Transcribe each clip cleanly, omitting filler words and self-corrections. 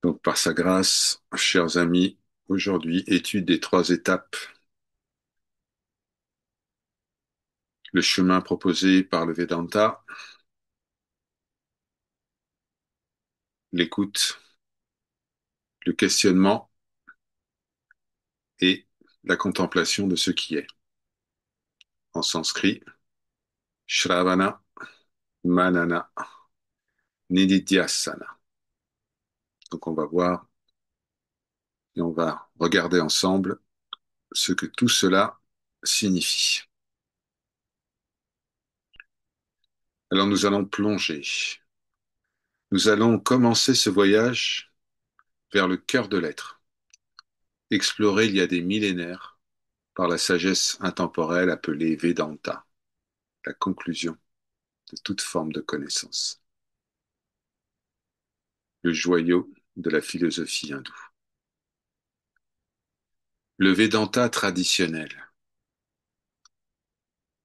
Donc, par sa grâce, chers amis, aujourd'hui, étude des trois étapes, le chemin proposé par le Vedanta, l'écoute, le questionnement et la contemplation de ce qui est. En sanskrit, Shravana, Manana, Nididhyasana. Donc, on va voir et on va regarder ensemble ce que tout cela signifie. Alors, nous allons plonger. Nous allons commencer ce voyage vers le cœur de l'être, exploré il y a des millénaires par la sagesse intemporelle appelée Vedanta, la conclusion de toute forme de connaissance, le joyau de la philosophie hindoue. Le Vedanta traditionnel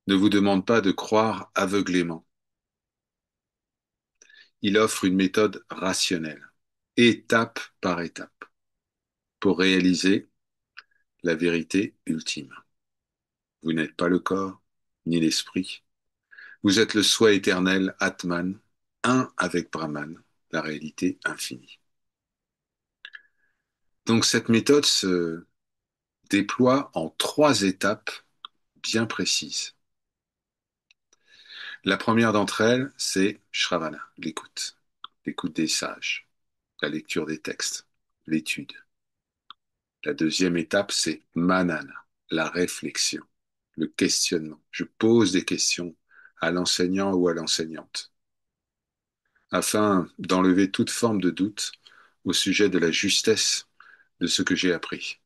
ne vous demande pas de croire aveuglément. Il offre une méthode rationnelle, étape par étape, pour réaliser la vérité ultime. Vous n'êtes pas le corps, ni l'esprit. Vous êtes le soi éternel, Atman, un avec Brahman, la réalité infinie. Donc cette méthode se déploie en trois étapes bien précises. La première d'entre elles, c'est Shravana, l'écoute, l'écoute des sages, la lecture des textes, l'étude. La deuxième étape, c'est Manana, la réflexion, le questionnement. Je pose des questions à l'enseignant ou à l'enseignante afin d'enlever toute forme de doute au sujet de la justesse de ce que j'ai appris.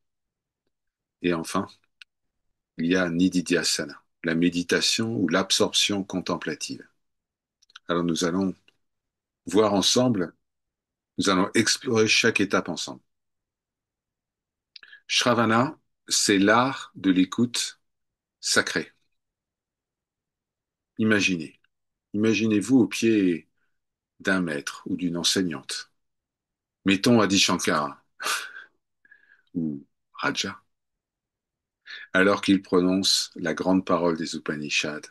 Et enfin, il y a Nididhyasana, la méditation ou l'absorption contemplative. Alors nous allons voir ensemble, nous allons explorer chaque étape ensemble. Shravana, c'est l'art de l'écoute sacrée. Imaginez, imaginez-vous au pied d'un maître ou d'une enseignante. Mettons Adi Shankara ou Raja, alors qu'il prononce la grande parole des Upanishads,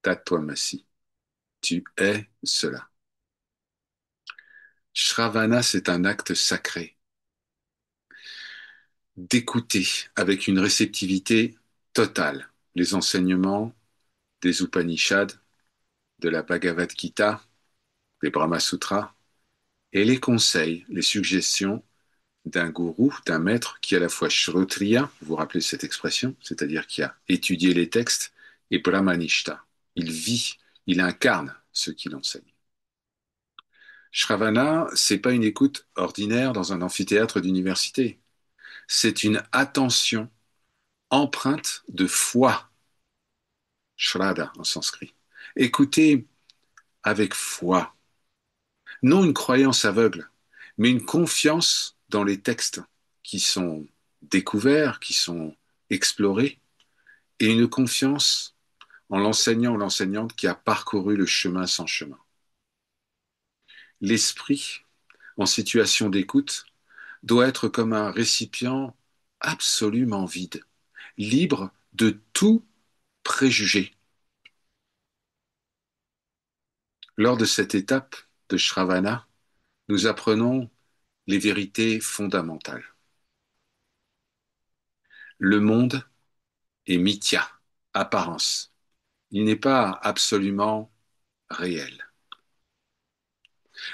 Tatvamasi, tu es cela. Shravana, c'est un acte sacré, d'écouter avec une réceptivité totale les enseignements des Upanishads, de la Bhagavad Gita, des Brahma Sutras, et les conseils, les suggestions d'un gourou, d'un maître qui est à la fois Shrotriya, vous vous rappelez cette expression, c'est-à-dire qui a étudié les textes, et Brahmanishta. Il vit, il incarne ce qu'il enseigne. Shravana, c'est pas une écoute ordinaire dans un amphithéâtre d'université. C'est une attention empreinte de foi, Shraddha en sanskrit. Écoutez avec foi, non une croyance aveugle, mais une confiance dans les textes qui sont découverts, qui sont explorés, et une confiance en l'enseignant ou l'enseignante qui a parcouru le chemin sans chemin. L'esprit, en situation d'écoute, doit être comme un récipient absolument vide, libre de tout préjugé. Lors de cette étape de Shravana, nous apprenons les vérités fondamentales. Le monde est mithya, apparence. Il n'est pas absolument réel.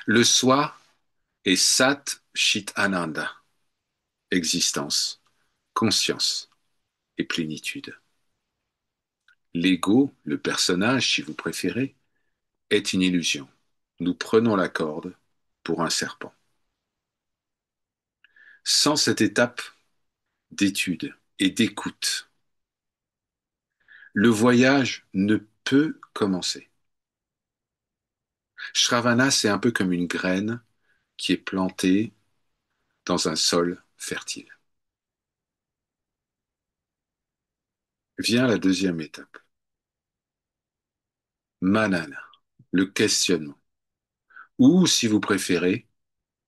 Le soi est sat chit ananda, existence, conscience et plénitude. L'ego, le personnage si vous préférez, est une illusion. Nous prenons la corde pour un serpent. Sans cette étape d'étude et d'écoute, le voyage ne peut commencer. Shravana, c'est un peu comme une graine qui est plantée dans un sol fertile. Vient la deuxième étape. Manana, le questionnement. Ou, si vous préférez,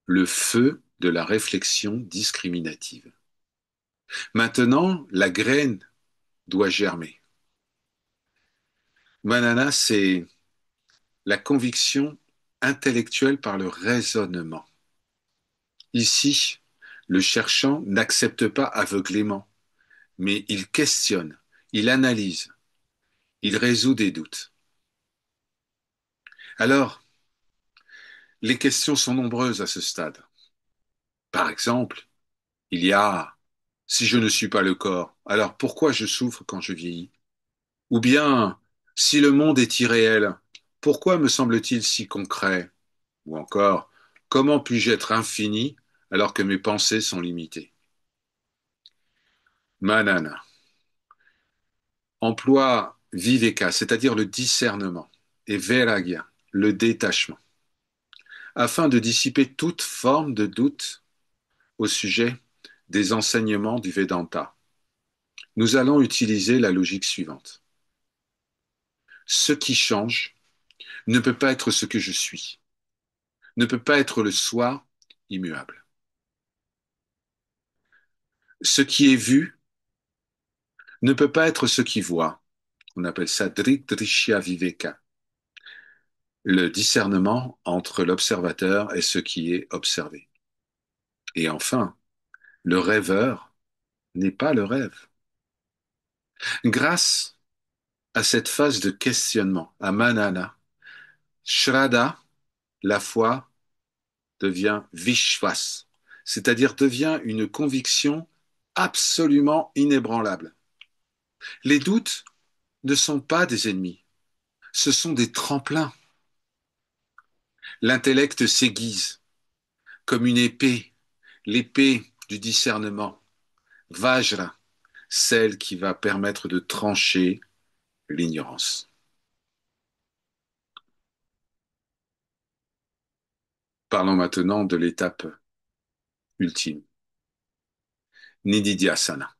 le feu de la réflexion discriminative. Maintenant, la graine doit germer. Manana, c'est la conviction intellectuelle par le raisonnement. Ici, le cherchant n'accepte pas aveuglément, mais il questionne, il analyse, il résout des doutes. Alors, les questions sont nombreuses à ce stade. Par exemple, il y a si je ne suis pas le corps, alors pourquoi je souffre quand je vieillis? Ou bien, si le monde est irréel, pourquoi me semble-t-il si concret? Ou encore, comment puis-je être infini alors que mes pensées sont limitées? Manana emploie viveka, c'est-à-dire le discernement, et vairagya, le détachement, afin de dissiper toute forme de doute au sujet des enseignements du Vedanta. Nous allons utiliser la logique suivante. Ce qui change ne peut pas être ce que je suis, ne peut pas être le soi immuable. Ce qui est vu ne peut pas être ce qui voit. On appelle ça Drik-Drishya Viveka, le discernement entre l'observateur et ce qui est observé. Et enfin, le rêveur n'est pas le rêve. Grâce à cette phase de questionnement, à Manana, Shraddha, la foi, devient Vishwas, c'est-à-dire devient une conviction absolument inébranlable. Les doutes ne sont pas des ennemis, ce sont des tremplins. L'intellect s'aiguise comme une épée, l'épée du discernement, Vajra, celle qui va permettre de trancher l'ignorance. Parlons maintenant de l'étape ultime, Nididhyasana.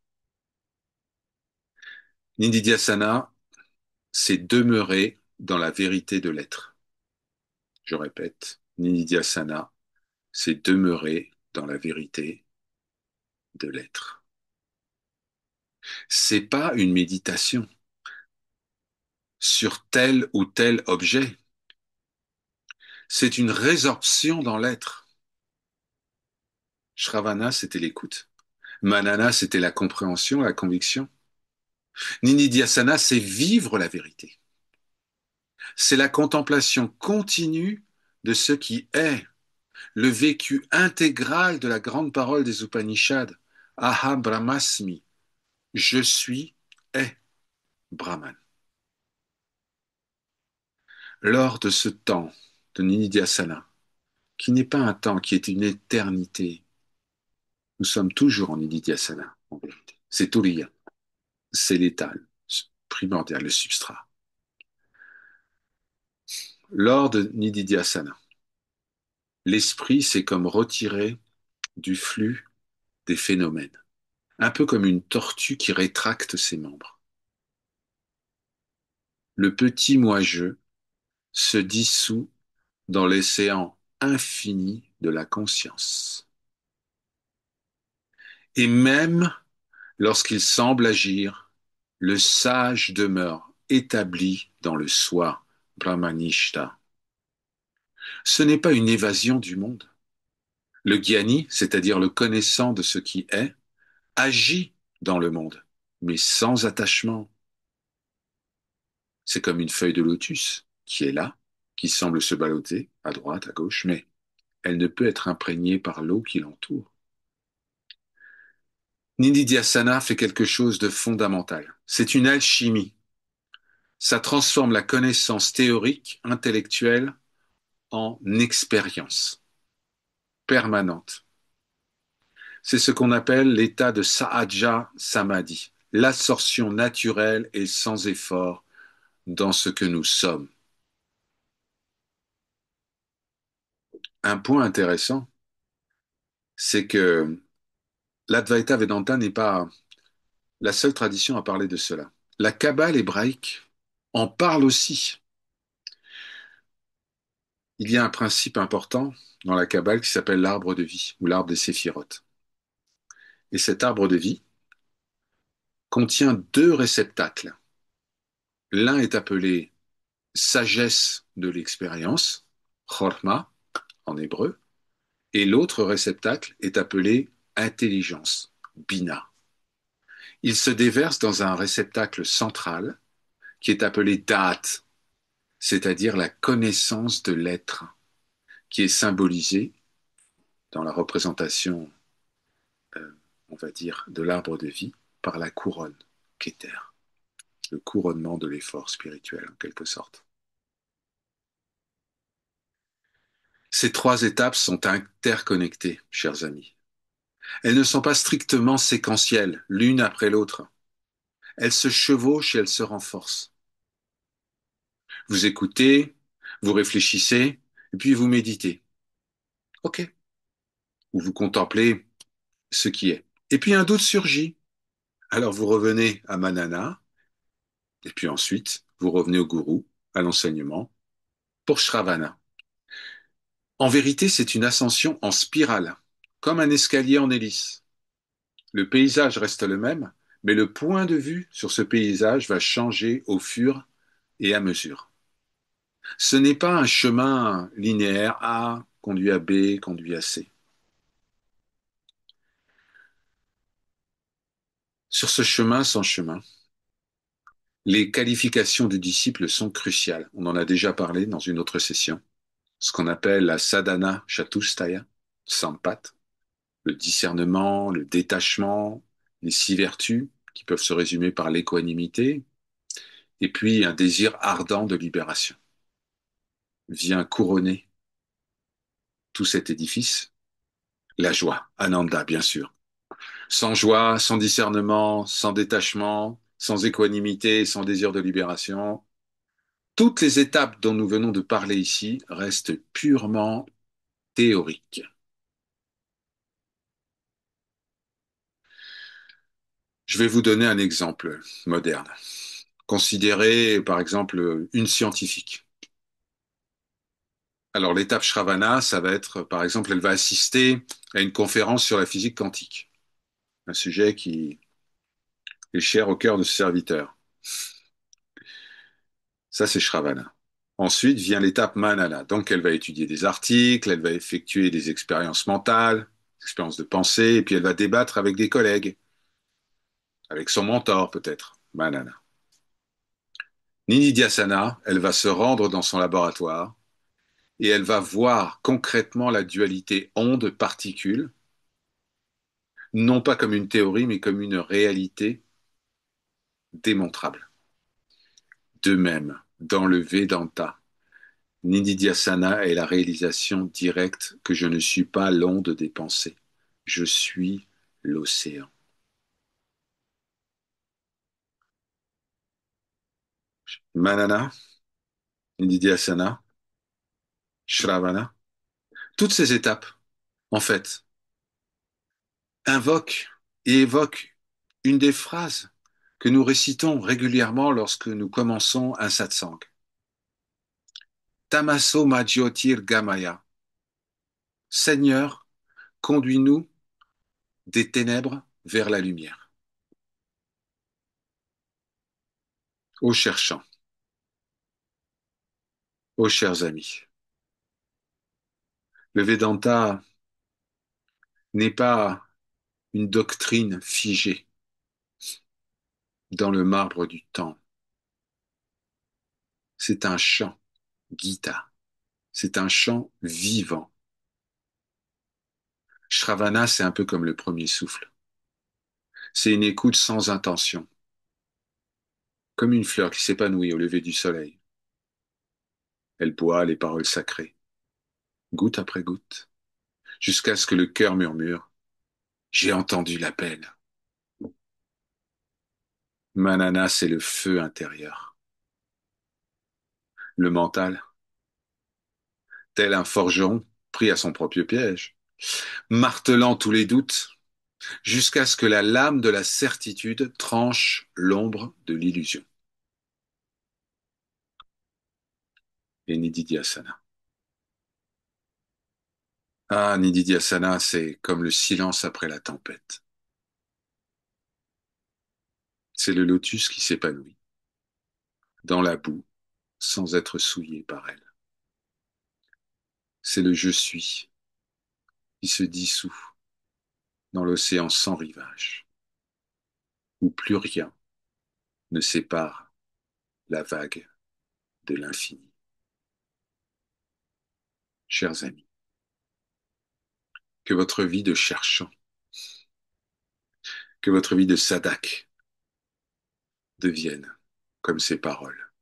Nididhyasana, c'est demeurer dans la vérité de l'être. Je répète, Nididhyasana, c'est demeurer dans la vérité de l'être. C'est pas une méditation sur tel ou tel objet. C'est une résorption dans l'être. Shravana, c'était l'écoute. Manana, c'était la compréhension, la conviction. Nididhyasana, c'est vivre la vérité. C'est la contemplation continue de ce qui est, le vécu intégral de la grande parole des Upanishads. Aham Brahmasmi, je suis, est Brahman. Lors de ce temps de Nididhyasana, qui n'est pas un temps, qui est une éternité, nous sommes toujours en Nididhyasana, en vérité. C'est Turiya, c'est l'étal, primordial, le substrat. Lors de Nididhyasana, l'esprit s'est comme retiré du flux des phénomènes, un peu comme une tortue qui rétracte ses membres. Le petit moi-je se dissout dans l'océan infini de la conscience. Et même lorsqu'il semble agir, le sage demeure établi dans le soi, Brahmanishta. Ce n'est pas une évasion du monde. Le gyani, c'est-à-dire le connaissant de ce qui est, agit dans le monde, mais sans attachement. C'est comme une feuille de lotus qui est là, qui semble se ballotter à droite, à gauche, mais elle ne peut être imprégnée par l'eau qui l'entoure. Nididhyasana fait quelque chose de fondamental. C'est une alchimie. Ça transforme la connaissance théorique, intellectuelle, en expérience permanente. C'est ce qu'on appelle l'état de sahaja samadhi, l'absorption naturelle et sans effort dans ce que nous sommes. Un point intéressant, c'est que l'Advaita Vedanta n'est pas la seule tradition à parler de cela. La Kabbale hébraïque en parle aussi. Il y a un principe important dans la Kabbale qui s'appelle l'arbre de vie ou l'arbre des séphirotes. Et cet arbre de vie contient deux réceptacles. L'un est appelé sagesse de l'expérience, chorma en hébreu, et l'autre réceptacle est appelé intelligence, bina. Il se déverse dans un réceptacle central qui est appelé da'at, c'est-à-dire la connaissance de l'être, qui est symbolisée dans la représentation, on va dire, de l'arbre de vie par la couronne, Keter, le couronnement de l'effort spirituel en quelque sorte. Ces trois étapes sont interconnectées, chers amis. Elles ne sont pas strictement séquentielles, l'une après l'autre. Elles se chevauchent et elles se renforcent. Vous écoutez, vous réfléchissez, et puis vous méditez. OK. Ou vous contemplez ce qui est. Et puis un doute surgit. Alors vous revenez à Manana, et puis ensuite vous revenez au gourou, à l'enseignement, pour Shravana. En vérité, c'est une ascension en spirale, comme un escalier en hélice. Le paysage reste le même, mais le point de vue sur ce paysage va changer au fur et à mesure. Ce n'est pas un chemin linéaire A conduit à B, conduit à C. Sur ce chemin sans chemin, les qualifications du disciple sont cruciales. On en a déjà parlé dans une autre session. Ce qu'on appelle la sadhana chatushtaya, sampat, le discernement, le détachement, les six vertus qui peuvent se résumer par l'équanimité, et puis un désir ardent de libération vient couronner tout cet édifice, la joie, Ananda, bien sûr. Sans joie, sans discernement, sans détachement, sans équanimité, sans désir de libération, toutes les étapes dont nous venons de parler ici restent purement théoriques. Je vais vous donner un exemple moderne. Considérez par exemple une scientifique. Alors l'étape Shravana, ça va être, par exemple, elle va assister à une conférence sur la physique quantique, un sujet qui est cher au cœur de ce serviteur. Ça, c'est Shravana. Ensuite vient l'étape Manana. Donc, elle va étudier des articles, elle va effectuer des expériences mentales, expériences de pensée, et puis elle va débattre avec des collègues, avec son mentor peut-être, Manana. Nididhyasana, elle va se rendre dans son laboratoire et elle va voir concrètement la dualité onde-particule, non pas comme une théorie, mais comme une réalité démontrable. De même, dans le Vedanta, Nididhyasana est la réalisation directe que je ne suis pas l'onde des pensées, je suis l'océan. Manana, Nididhyasana, Shravana, toutes ces étapes, en fait, invoquent et évoquent une des phrases que nous récitons régulièrement lorsque nous commençons un satsang. Tamaso Majyotir Gamaya. Seigneur, conduis-nous des ténèbres vers la lumière. Ô cherchants, ô chers amis, le Vedanta n'est pas une doctrine figée dans le marbre du temps. C'est un chant, Gita. C'est un chant vivant. Shravana, c'est un peu comme le premier souffle. C'est une écoute sans intention, comme une fleur qui s'épanouit au lever du soleil. Elle boit les paroles sacrées, goutte après goutte, jusqu'à ce que le cœur murmure, j'ai entendu l'appel. Manana, c'est le feu intérieur. Le mental, tel un forgeron pris à son propre piège, martelant tous les doutes, jusqu'à ce que la lame de la certitude tranche l'ombre de l'illusion. Et Nididhyasana. Ah, Nididhyasana, c'est comme le silence après la tempête. C'est le lotus qui s'épanouit dans la boue sans être souillé par elle. C'est le je suis qui se dissout dans l'océan sans rivage, où plus rien ne sépare la vague de l'infini. Chers amis, que votre vie de cherchant, que votre vie de sadak devienne comme ces paroles.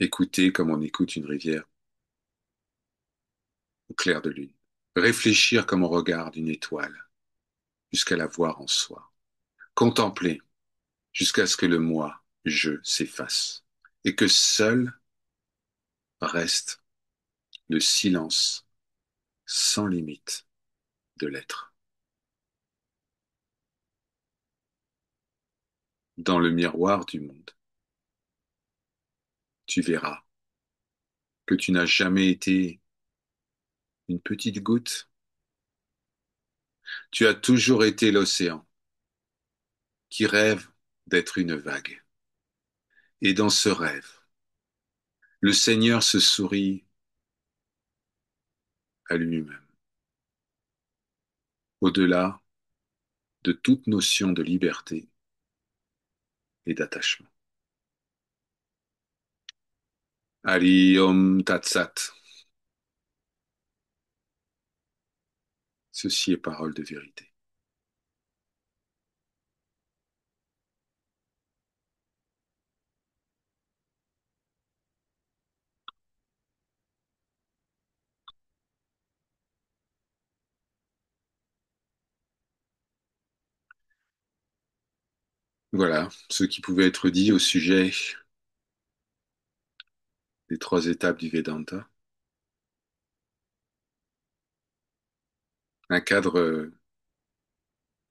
Écoutez comme on écoute une rivière au clair de lune. Réfléchir comme on regarde une étoile jusqu'à la voir en soi. Contempler jusqu'à ce que le moi, je, s'efface et que seul reste le silence sans limite de l'être. Dans le miroir du monde, tu verras que tu n'as jamais été une petite goutte, tu as toujours été l'océan qui rêve d'être une vague. Et dans ce rêve, le Seigneur se sourit à lui-même, au-delà de toute notion de liberté et d'attachement. Ali Om Tat Sat, ceci est parole de vérité. Voilà ce qui pouvait être dit au sujet des trois étapes du Vedanta. Un cadre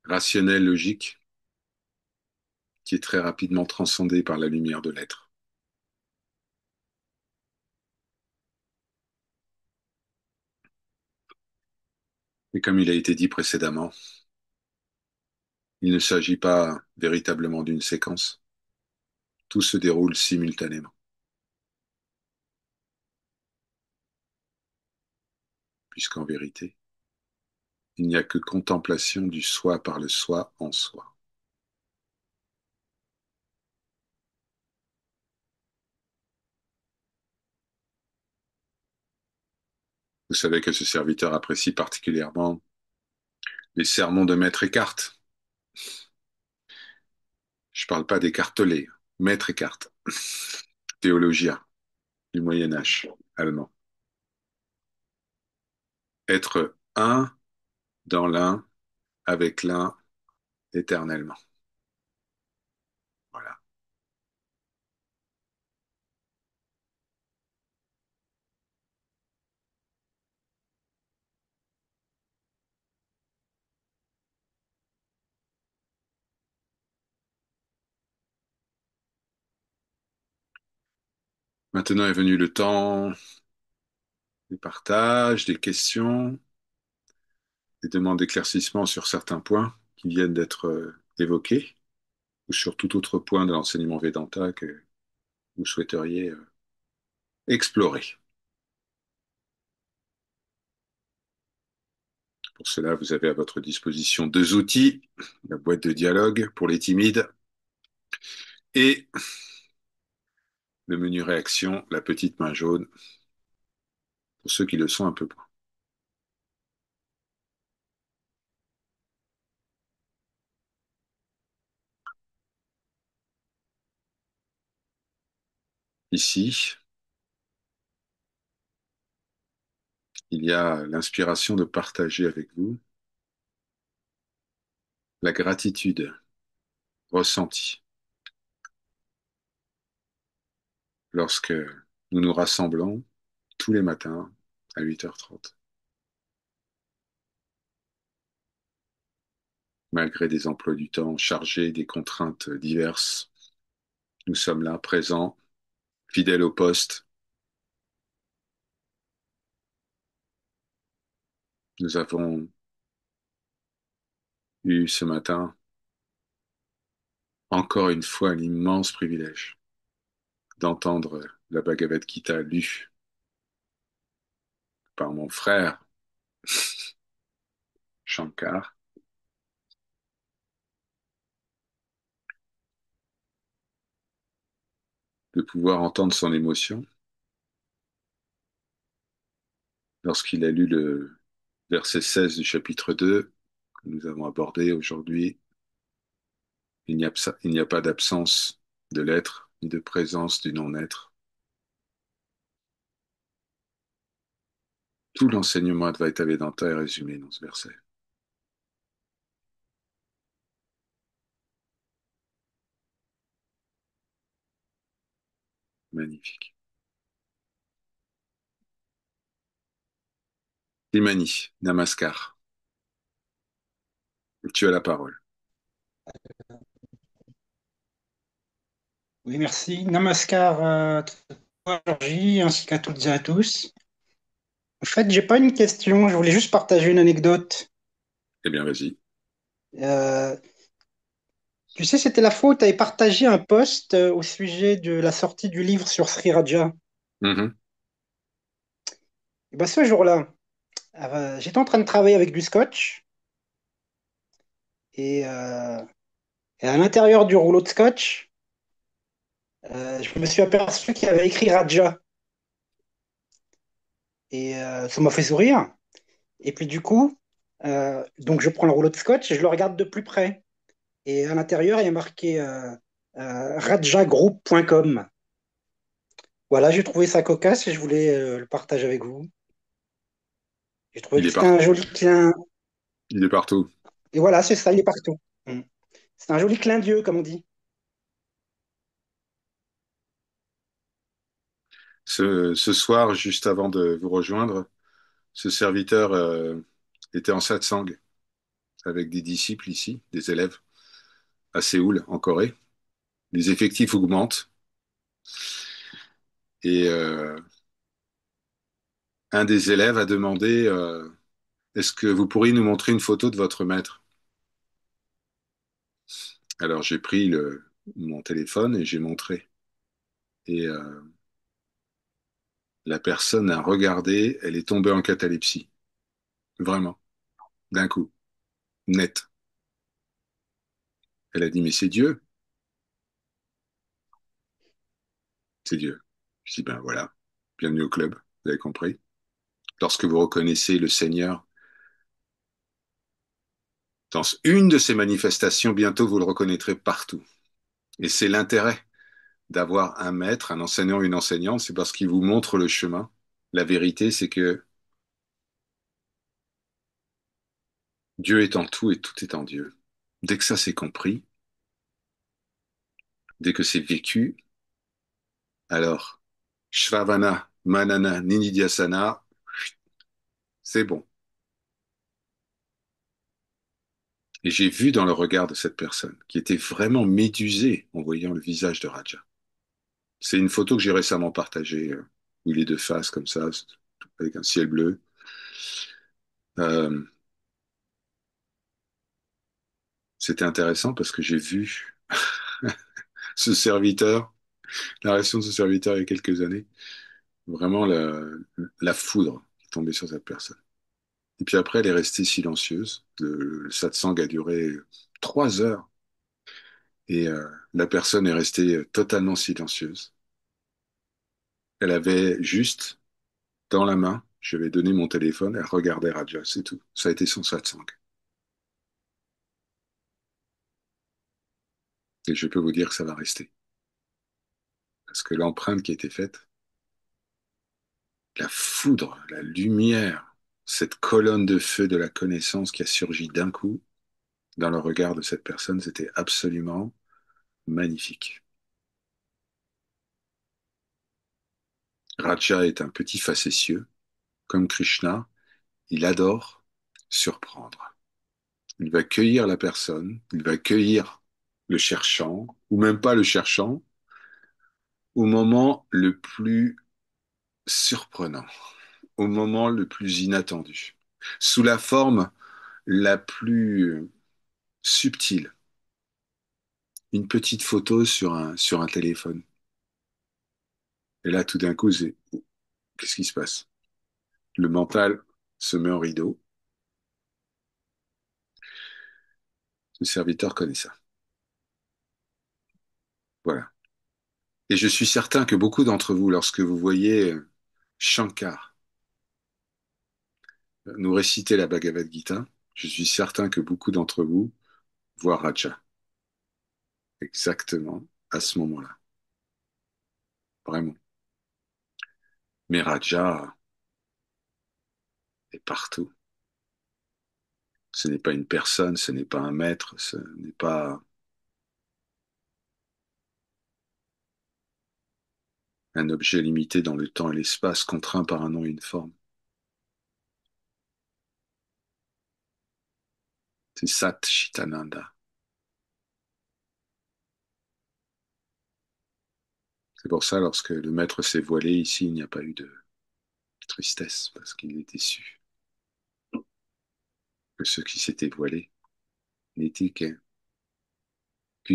rationnel, logique, qui est très rapidement transcendé par la lumière de l'être. Et comme il a été dit précédemment, il ne s'agit pas véritablement d'une séquence. Tout se déroule simultanément, puisqu'en vérité, il n'y a que contemplation du soi par le soi en soi. Vous savez que ce serviteur apprécie particulièrement les sermons de Maître Eckhart. Je ne parle pas d'Eckhart-Tolle, Maître Eckhart, théologien du Moyen Âge allemand. Être un dans l'un, avec l'un, éternellement. Voilà. Maintenant est venu le temps des partages, des questions, des demandes d'éclaircissement sur certains points qui viennent d'être évoqués, ou sur tout autre point de l'enseignement Vedanta que vous souhaiteriez explorer. Pour cela, vous avez à votre disposition deux outils, la boîte de dialogue pour les timides et le menu réaction, la petite main jaune, pour ceux qui le sont un peu moins. Ici, il y a l'inspiration de partager avec vous la gratitude ressentie lorsque nous nous rassemblons tous les matins à 8h30. Malgré des emplois du temps chargés, des contraintes diverses, nous sommes là, présents, fidèles au poste, Nous avons eu ce matin encore une fois l'immense privilège d'entendre la Bhagavad Gita lue par mon frère Shankar, de pouvoir entendre son émotion lorsqu'il a lu le verset 16 du chapitre 2 que nous avons abordé aujourd'hui. Il n'y a pas d'absence de l'être, ni de présence du non-être. Tout l'enseignement Advaita Vedanta est résumé dans ce verset. Magnifique. Imani, Namaskar. Tu as la parole. Oui, merci. Namaskar à toi, Georgie, ainsi qu'à toutes et à tous. En fait, j'ai pas une question, je voulais juste partager une anecdote. Eh bien, vas-y. Euh, Tu sais, c'était la fois où tu avais partagé un post au sujet de la sortie du livre sur Sri Raja. Mhm. Et ben, ce jour-là, j'étais en train de travailler avec du scotch et, euh, et à l'intérieur du rouleau de scotch, je me suis aperçu qu'il y avait écrit Raja. Ça m'a fait sourire. Et puis du coup, donc je prends le rouleau de scotch et je le regarde de plus près. Et à l'intérieur, il y a marqué rajagroup.com. Voilà, j'ai trouvé ça cocasse et je voulais le partager avec vous. J'ai trouvé Il que est c'était un partout. joli clin. Il est partout. Et voilà, c'est ça, il est partout. Mm. C'est un joli clin d'yeux, comme on dit. Ce soir, juste avant de vous rejoindre, ce serviteur était en satsang avec des disciples ici, des élèves, à Séoul, en Corée. Les effectifs augmentent et un des élèves a demandé est-ce que vous pourriez nous montrer une photo de votre maître? Alors j'ai pris mon téléphone et j'ai montré. Et la personne a regardé, elle est tombée en catalepsie. Vraiment, d'un coup, net. Elle a dit, mais c'est Dieu, c'est Dieu. Je dis, ben voilà, bienvenue au club, vous avez compris. Lorsque vous reconnaissez le Seigneur dans une de ces manifestations, bientôt vous le reconnaîtrez partout. Et c'est l'intérêt d'avoir un maître, un enseignant, une enseignante, c'est parce qu'il vous montre le chemin. La vérité, c'est que Dieu est en tout et tout est en Dieu. Dès que ça c'est compris, dès que c'est vécu, alors Shravana, Manana, Nididhyasana, c'est bon. Et j'ai vu dans le regard de cette personne qui était vraiment médusée en voyant le visage de Raja. C'est une photo que j'ai récemment partagée, où il est de face comme ça, avec un ciel bleu. Euh, C'était intéressant parce que j'ai vu ce serviteur, la réaction de ce serviteur il y a quelques années, vraiment la foudre qui tombait sur cette personne. Et puis après, elle est restée silencieuse. Le satsang a duré 3 heures et la personne est restée totalement silencieuse. Elle avait juste dans la main, je lui ai donné mon téléphone, elle regardait Raja, c'est tout. Ça a été son satsang. Et je peux vous dire que ça va rester. Parce que l'empreinte qui a été faite, la foudre, la lumière, cette colonne de feu de la connaissance qui a surgi d'un coup dans le regard de cette personne, c'était absolument magnifique. Raja est un petit facétieux, comme Krishna, il adore surprendre. Il va cueillir la personne, il va cueillir le cherchant, ou même pas le cherchant, au moment le plus surprenant, au moment le plus inattendu. sous la forme la plus subtile. Une petite photo sur un téléphone. Et là, tout d'un coup, qu'est-ce qui se passe? Le mental se met en rideau. Le serviteur connaît ça. Voilà. Et je suis certain que beaucoup d'entre vous, lorsque vous voyez Shankar nous réciter la Bhagavad Gita, je suis certain que beaucoup d'entre vous voient Raja exactement à ce moment-là. Vraiment. Mais Raja est partout. Ce n'est pas une personne, ce n'est pas un maître, ce n'est pas un objet limité dans le temps et l'espace, contraint par un nom et une forme. C'est Sat Chitananda. C'est pour ça, lorsque le maître s'est voilé ici, il n'y a pas eu de tristesse, parce qu'il était su que ce qui s'était voilé n'était qu'une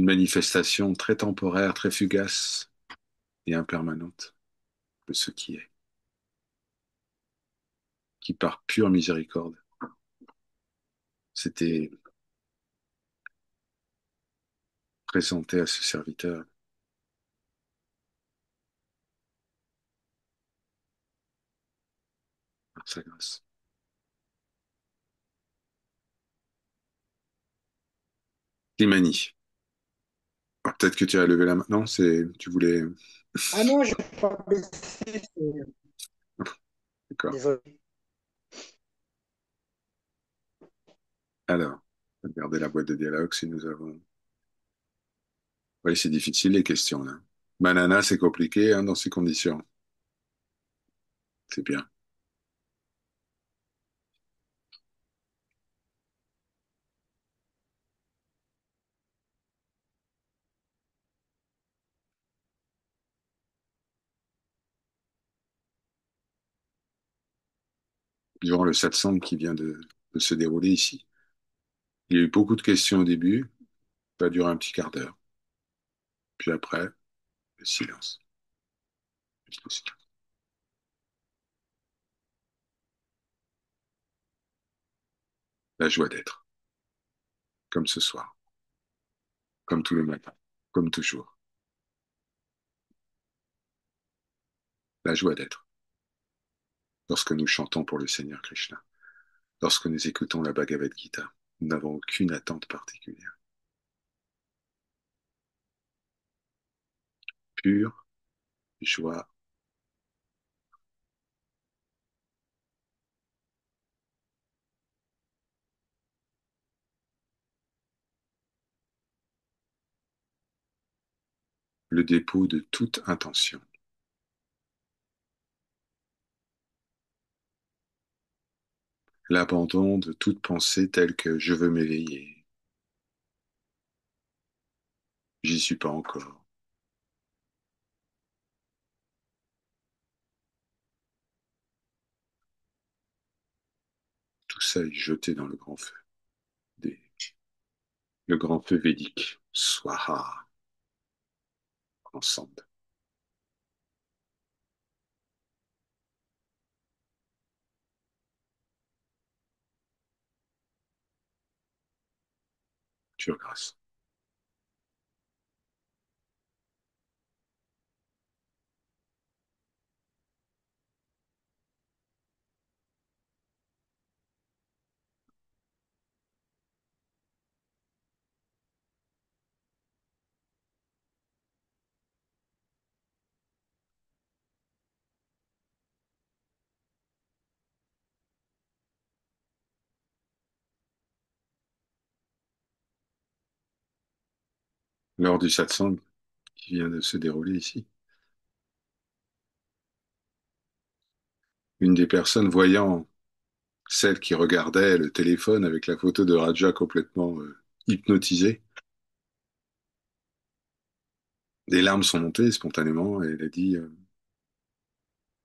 manifestation très temporaire, très fugace et impermanente de ce qui par pure miséricorde s'était présenté à ce serviteur par sa grâce. Imani. Ah, peut-être que tu as levé la main. Non, tu voulais. Ah non, je vais pas baisser. D'accord. Désolé. Alors, regardez la boîte de dialogue si nous avons. Oui, c'est difficile les questions là. Banana, c'est compliqué hein, dans ces conditions. C'est bien. Durant le satsang qui vient de se dérouler ici, il y a eu beaucoup de questions au début. Ça a duré un petit quart d'heure. Puis après, le silence. Juste le silence. La joie d'être, comme ce soir, comme tous les matins, comme toujours. La joie d'être, lorsque nous chantons pour le Seigneur Krishna, lorsque nous écoutons la Bhagavad Gita, nous n'avons aucune attente particulière. Pure joie, le dépôt de toute intention, l'abandon de toute pensée telle que je veux m'éveiller, j'y suis pas encore. Tout ça est jeté dans le grand feu, des- le grand feu védique. Swaha, ensemble, pure grâce. Lors du satsang qui vient de se dérouler ici, une des personnes voyant celle qui regardait le téléphone avec la photo de Raja complètement hypnotisée, des larmes sont montées spontanément et elle a dit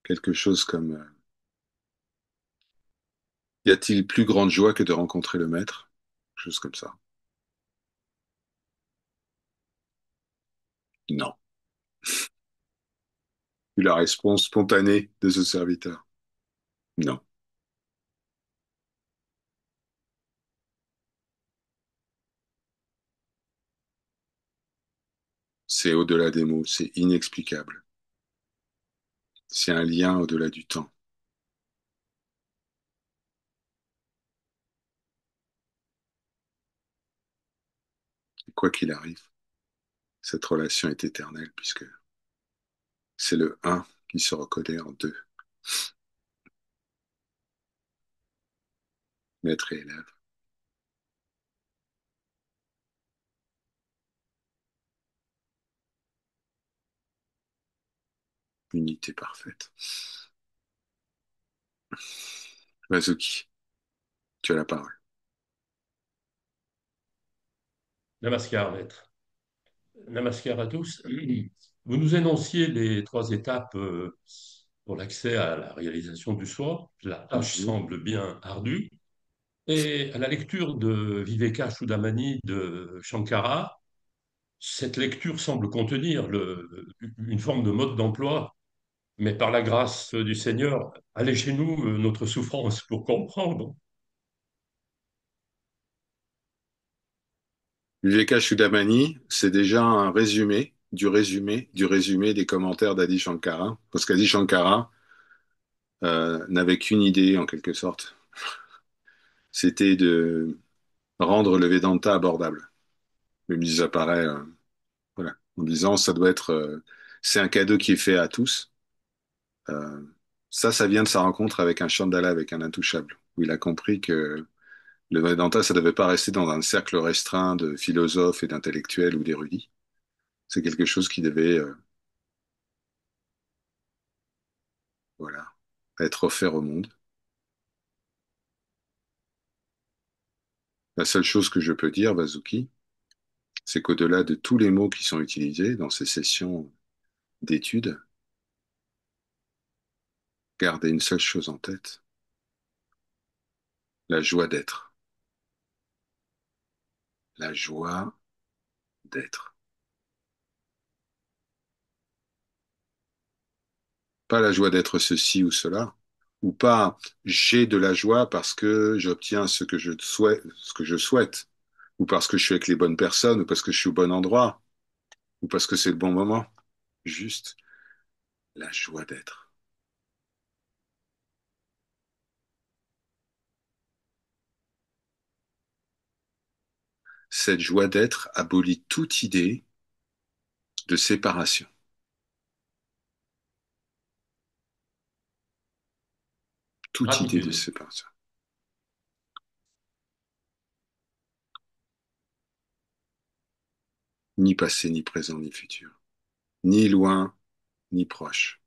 quelque chose comme Y a-t-il plus grande joie que de rencontrer le maître? Chose comme ça. Non. Vu la réponse spontanée de ce serviteur. Non. C'est au-delà des mots, c'est inexplicable. C'est un lien au-delà du temps. Et quoi qu'il arrive, cette relation est éternelle puisque c'est le un qui se reconnaît en deux, maître et élève. Unité parfaite. Vazuki, tu as la parole. Namaskar, maître. Namaskar à tous. Vous nous énonciez les trois étapes pour l'accès à la réalisation du soi. La tâche Mhm. semble bien ardue. Et à la lecture de Viveka Chudamani de Shankara, cette lecture semble contenir une forme de mode d'emploi, mais par la grâce du Seigneur, allez chez nous notre souffrance pour comprendre. Viveka Chudamani, c'est déjà un résumé des commentaires d'Adi Shankara, parce qu'Adi Shankara n'avait qu'une idée en quelque sorte, c'était de rendre le Vedanta abordable. Mais mis à part, voilà, en disant ça doit être, c'est un cadeau qui est fait à tous. Euh, ça vient de sa rencontre avec un Chandala, avec un intouchable, où il a compris que le Vedanta, ça ne devait pas rester dans un cercle restreint de philosophes et d'intellectuels ou d'érudits. C'est quelque chose qui devait, voilà, être offert au monde. La seule chose que je peux dire, Vazuki, c'est qu'au-delà de tous les mots qui sont utilisés dans ces sessions d'études, gardez une seule chose en tête, la joie d'être. La joie d'être. Pas la joie d'être ceci ou cela, ou pas j'ai de la joie parce que j'obtiens ce que je souhaite, ou parce que je suis avec les bonnes personnes, ou parce que je suis au bon endroit, ou parce que c'est le bon moment. Juste la joie d'être. Cette joie d'être abolit toute idée de séparation, toute idée de Gratitude. séparation. Ni passé, ni présent, ni futur. Ni loin, ni proche.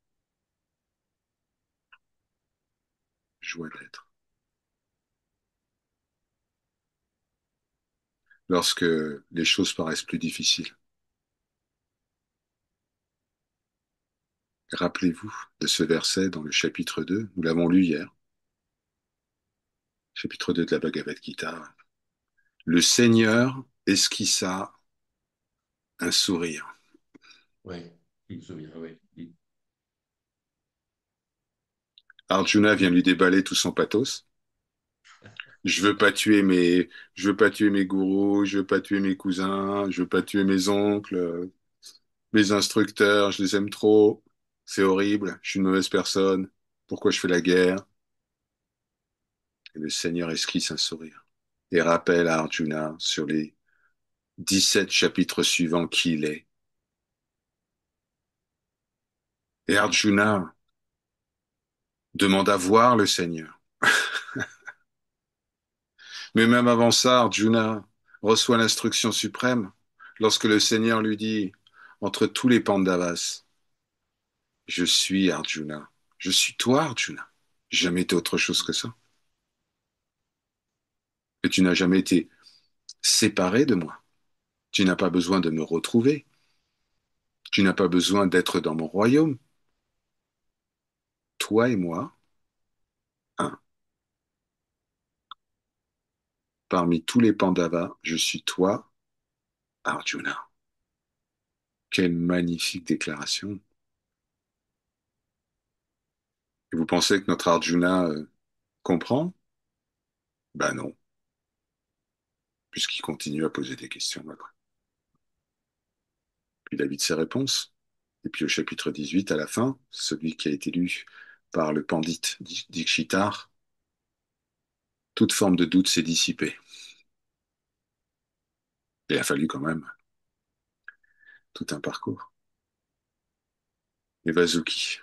Joie d'être. Lorsque les choses paraissent plus difficiles, rappelez-vous de ce verset dans le chapitre 2. Nous l'avons lu hier, chapitre 2 de la Bhagavad Gita. Le Seigneur esquissa un sourire. Oui, je me souviens, oui. Arjuna vient lui déballer tout son pathos. Je veux pas tuer je veux pas tuer mes gourous, je veux pas tuer mes cousins, je veux pas tuer mes oncles, mes instructeurs, je les aime trop. C'est horrible, je suis une mauvaise personne. Pourquoi je fais la guerre? Et le Seigneur esquisse un sourire et rappelle à Arjuna sur les 17 chapitres suivants qui il est. Et Arjuna demande à voir le Seigneur. Mais même avant ça, Arjuna reçoit l'instruction suprême lorsque le Seigneur lui dit, entre tous les Pandavas, je suis Arjuna. Je suis toi, Arjuna. J'ai jamais été autre chose que ça. Et tu n'as jamais été séparé de moi. Tu n'as pas besoin de me retrouver. Tu n'as pas besoin d'être dans mon royaume. Toi et moi, un. Parmi tous les Pandavas, je suis toi, Arjuna. Quelle magnifique déclaration. Et vous pensez que notre Arjuna comprend? Ben non, puisqu'il continue à poser des questions après. Puis il a vite ses réponses. Et puis au chapitre 18, à la fin, celui qui a été lu par le pandit Dikshitar, toute forme de doute s'est dissipée. Il a fallu quand même tout un parcours. Et Vasuki,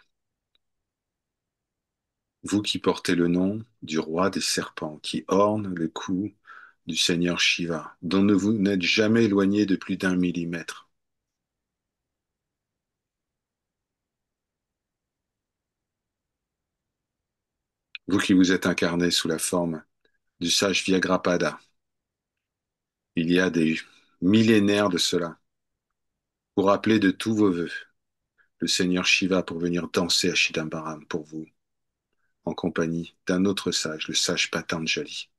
vous qui portez le nom du roi des serpents, qui orne le cou du seigneur Shiva, dont ne vous n'êtes jamais éloigné de plus d'un millimètre. Vous qui vous êtes incarné sous la forme du sage Vyagrapada, il y a des millénaires de cela, pour rappeler de tous vos vœux le seigneur Shiva pour venir danser à Chidambaram pour vous, en compagnie d'un autre sage, le sage Patanjali,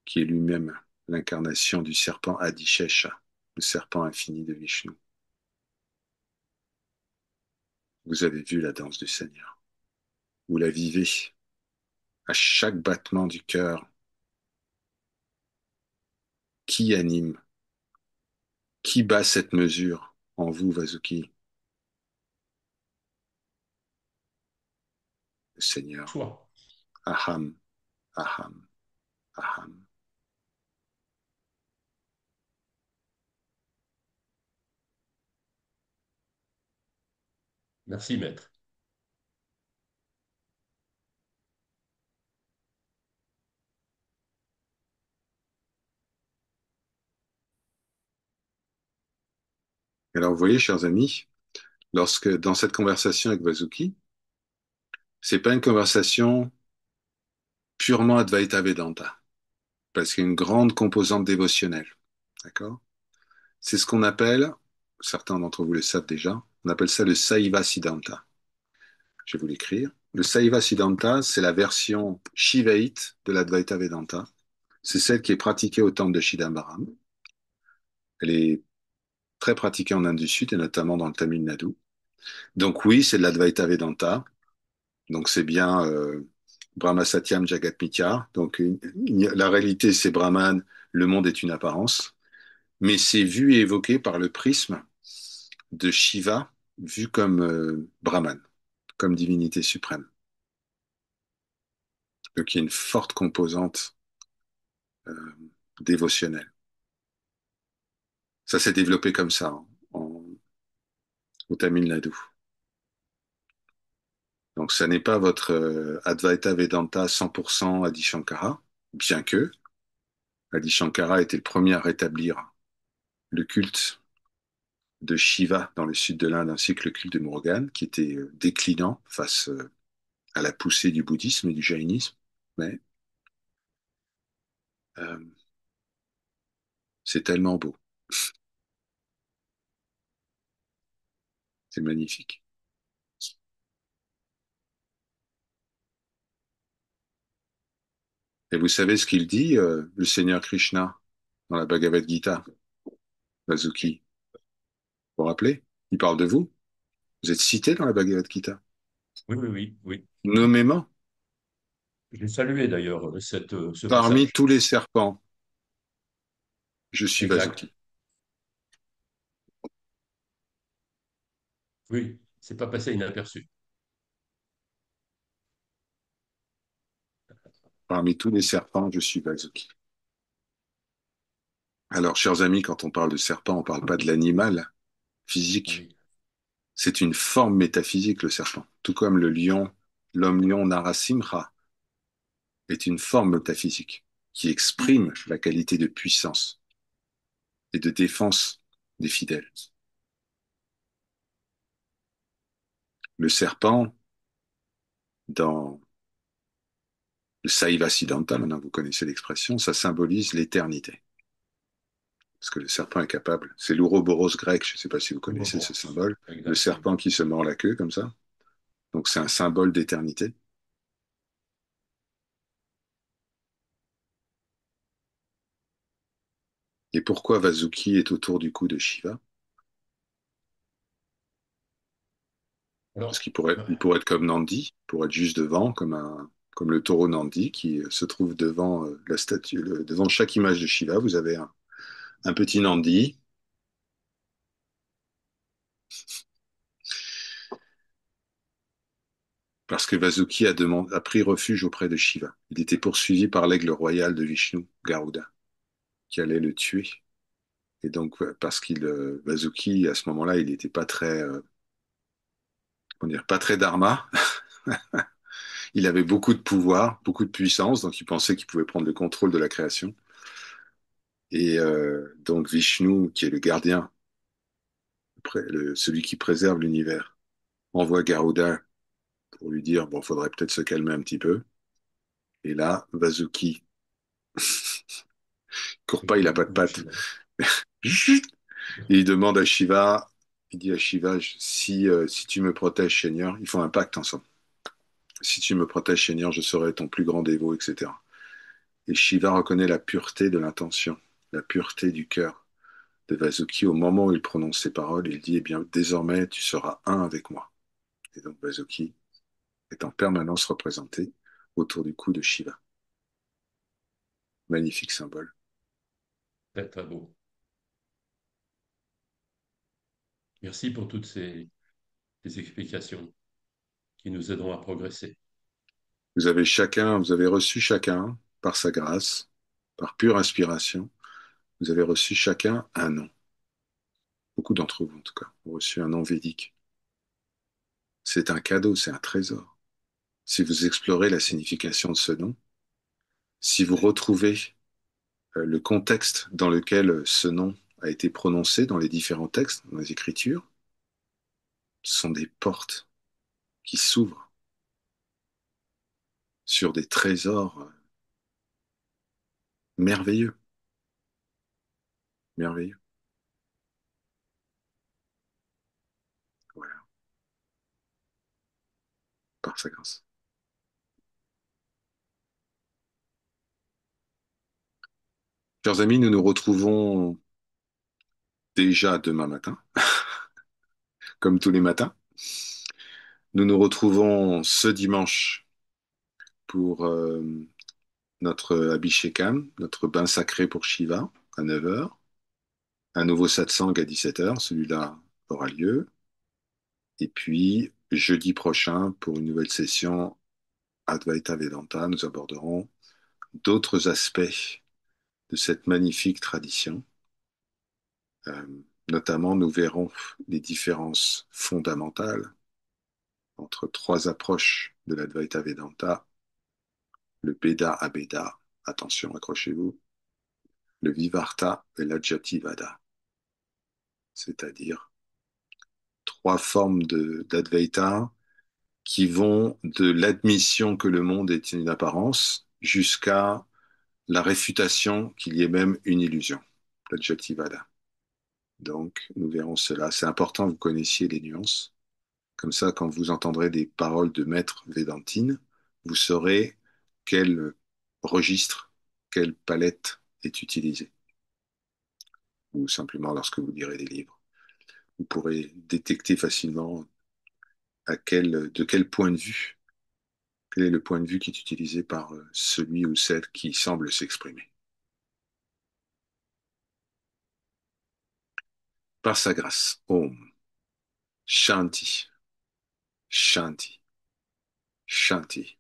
qui est lui-même l'incarnation du serpent Adishesha, le serpent infini de Vishnu. Vous avez vu la danse du Seigneur. Vous la vivez à chaque battement du cœur. Qui anime? Qui bat cette mesure en vous, Vasuki? Le Seigneur. Toi. Aham, aham, aham. Merci, maître. Alors, vous voyez, chers amis, lorsque dans cette conversation avec Vasuki, c'est pas une conversation purement Advaita Vedanta, parce qu'il y a une grande composante dévotionnelle. D'accord? C'est ce qu'on appelle, certains d'entre vous le savent déjà, on appelle ça le Saiva Siddhanta. Je vais vous l'écrire. Le Saiva Siddhanta, c'est la version shivaïte de l'Advaita Vedanta. C'est celle qui est pratiquée au temple de Chidambaram. Elle est très pratiquée en Inde du Sud et notamment dans le Tamil Nadu. Donc oui, c'est de l'Advaita Vedanta. Donc c'est bien Brahma Satyam Jagat Mithya. Donc la réalité, c'est Brahman, le monde est une apparence. Mais c'est vu et évoqué par le prisme de Shiva, vu comme Brahman, comme divinité suprême. Donc il y a une forte composante euh, dévotionnelle. Ça s'est développé comme ça au Tamil Nadu. Donc ça n'est pas votre Advaita Vedanta 100% Adi Shankara, bien que Adi Shankara était le premier à rétablir le culte de Shiva dans le sud de l'Inde ainsi que le culte de Murugan, qui était déclinant face à la poussée du bouddhisme et du jaïnisme. Mais euh, c'est tellement beau, c'est magnifique. Et vous savez ce qu'il dit, le Seigneur Krishna, dans la Bhagavad Gita, Vasuki? Vous vous rappelez? Il parle de vous. Vous êtes cité dans la Bhagavad Gita, Oui, oui, oui, oui. nommément, J'ai salué d'ailleurs ce parmi passage. tous les serpents, je suis Exact. Vasuki. Oui, c'est pas passé inaperçu. Parmi tous les serpents, je suis Vasuki. Alors, chers amis, quand on parle de serpent, on ne parle pas de l'animal physique. Oui. C'est une forme métaphysique, le serpent. Tout comme le lion, l'homme-lion Narasimha est une forme métaphysique qui exprime la qualité de puissance et de défense des fidèles. Le serpent, dans le Saiva Siddhanta, maintenant vous connaissez l'expression, ça symbolise l'éternité. Parce que le serpent est capable, c'est l'ouroboros grec, je ne sais pas si vous connaissez ce Ouroboros. symbole, le Exactement. serpent qui se mord la queue comme ça. Donc c'est un symbole d'éternité. Et pourquoi Vasuki est autour du cou de Shiva? Parce Alors, il pourrait être comme Nandi, il pourrait être juste devant, comme le taureau Nandi qui se trouve devant la statue, devant chaque image de Shiva. Vous avez un petit Nandi, parce que Vasuki a pris refuge auprès de Shiva. Il était poursuivi par l'aigle royal de Vishnu, Garuda, qui allait le tuer. Et donc, parce Vasuki, à ce moment-là, il n'était pas très, comment dire, pas très dharma. Il avait beaucoup de pouvoir, beaucoup de puissance, donc il pensait qu'il pouvait prendre le contrôle de la création. Et donc Vishnu, qui est le gardien, celui qui préserve l'univers, envoie Garuda pour lui dire, bon, faudrait peut-être se calmer un petit peu. Et là, Vasuki court pas, il a pas de ou pattes. Shiva. Et il demande à Shiva, il dit à Shiva, si tu me protèges, Seigneur, ils font un pacte ensemble. Si tu me protèges, Seigneur, je serai ton plus grand dévot, etc. Et Shiva reconnaît la pureté de l'intention, la pureté du cœur de Vasuki. Au moment où il prononce ces paroles, il dit, eh bien, désormais, tu seras un avec moi. Et donc Vasuki est en permanence représenté autour du cou de Shiva. Magnifique symbole. Très, très beau. Merci pour toutes ces explications qui nous aideront à progresser. Vous avez reçu chacun, par sa grâce, par pure inspiration, vous avez reçu chacun un nom. Beaucoup d'entre vous, en tout cas, ont reçu un nom védique. C'est un cadeau, c'est un trésor. Si vous explorez la signification de ce nom, si vous retrouvez le contexte dans lequel ce nom a été prononcé dans les différents textes, dans les Écritures, ce sont des portes qui s'ouvrent sur des trésors merveilleux, merveilleux. Voilà, par sa grâce. Chers amis, nous nous retrouvons déjà demain matin, comme tous les matins. Nous nous retrouvons ce dimanche pour notre Abhishekam, notre bain sacré pour Shiva, à 9 heures. Un nouveau satsang à 17 heures, celui-là aura lieu. Et puis, jeudi prochain, pour une nouvelle session Advaita Vedanta, nous aborderons d'autres aspects de cette magnifique tradition. Euh, Notamment, nous verrons les différences fondamentales entre trois approches de l'Advaita Vedanta, le Beda Abeda, attention, accrochez-vous, le Vivarta et l'Adjyativada, c'est-à-dire trois formes d'Advaita qui vont de l'admission que le monde est une apparence jusqu'à la réfutation qu'il y ait même une illusion, l'Adjyativada. Donc, nous verrons cela. C'est important que vous connaissiez les nuances. Comme ça, quand vous entendrez des paroles de maître Védantine, vous saurez quel registre, quelle palette est utilisée. Ou simplement lorsque vous lirez des livres, vous pourrez détecter facilement de quel point de vue, quel est le point de vue qui est utilisé par celui ou celle qui semble s'exprimer. Par sa grâce, Om, Shanti, Shanti, Shanti.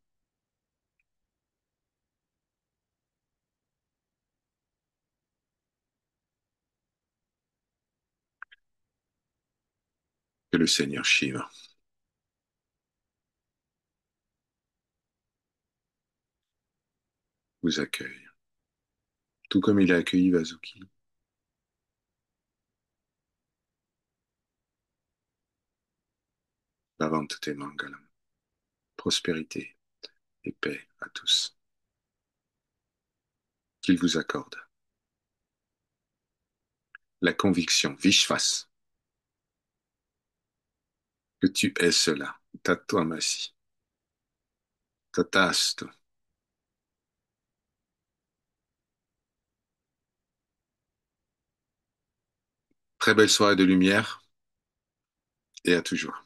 Que le Seigneur Shiva vous accueille, tout comme il a accueilli Vasuki. Bhavantute Mangalam, prospérité et paix à tous. Qu'il vous accorde la conviction, Vishwas, que tu es cela, Tatvamasi, Tatastu, Très belle soirée de lumière et à toujours.